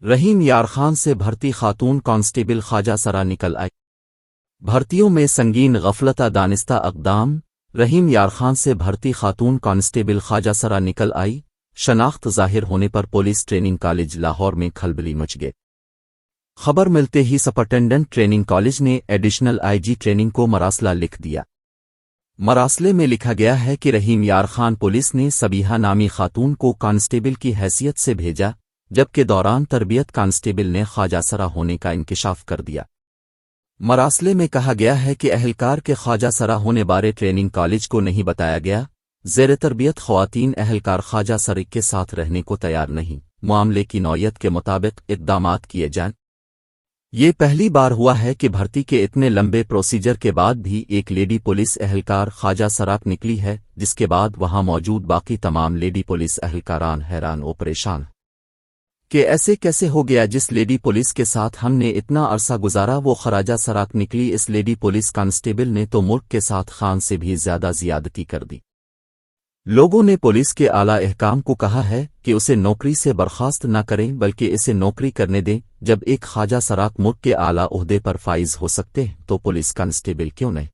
رحیم یار خان سے بھرتی خاتون کانسٹیبل خواجہ سرا نکل آئی۔ بھرتیوں میں سنگین غفلت دانستہ اقدام، رحیم یار خان سے بھرتی خاتون کانسٹیبل خواجہ سرا نکل آئی، شناخت ظاہر ہونے پر پولیس ٹریننگ کالج لاہور میں کھلبلی مچ گئی۔ خبر ملتے ہی سپرنٹینڈنٹ ٹریننگ کالج نے ایڈیشنل آئی جی ٹریننگ کو مراسلہ لکھ دیا۔ مراسلے میں لکھا گیا ہے کہ رحیم یار خان پولیس نے سبیحہ نامی خاتون کو کانسٹیبل کی حیثیت سے بھیجا، جبکہ دوران تربیت کانسٹیبل نے خواجہ سرا ہونے کا انکشاف کر دیا۔ مراسلے میں کہا گیا ہے کہ اہلکار کے خواجہ سرا ہونے بارے ٹریننگ کالج کو نہیں بتایا گیا۔ زیر تربیت خواتین اہلکار خواجہ سرا کے ساتھ رہنے کو تیار نہیں، معاملے کی نوعیت کے مطابق اقدامات کیے جائیں۔ یہ پہلی بار ہوا ہے کہ بھرتی کے اتنے لمبے پروسیجر کے بعد بھی ایک لیڈی پولیس اہلکار خواجہ سراک نکلی ہے، جس کے بعد وہاں موجود باقی تمام لیڈی پولیس اہلکاران حیران و پریشان کہ ایسے کیسے ہو گیا۔ جس لیڈی پولیس کے ساتھ ہم نے اتنا عرصہ گزارا وہ خواجہ سراک نکلی۔ اس لیڈی پولیس کانسٹیبل نے تو ملک کے ساتھ خان سے بھی زیادہ زیادتی کر دی۔ لوگوں نے پولیس کے اعلیٰ احکام کو کہا ہے کہ اسے نوکری سے برخاست نہ کریں بلکہ اسے نوکری کرنے دیں۔ جب ایک خواجہ سراک ملک کے اعلیٰ عہدے پر فائز ہو سکتے ہیں تو پولیس کانسٹیبل کیوں نہیں؟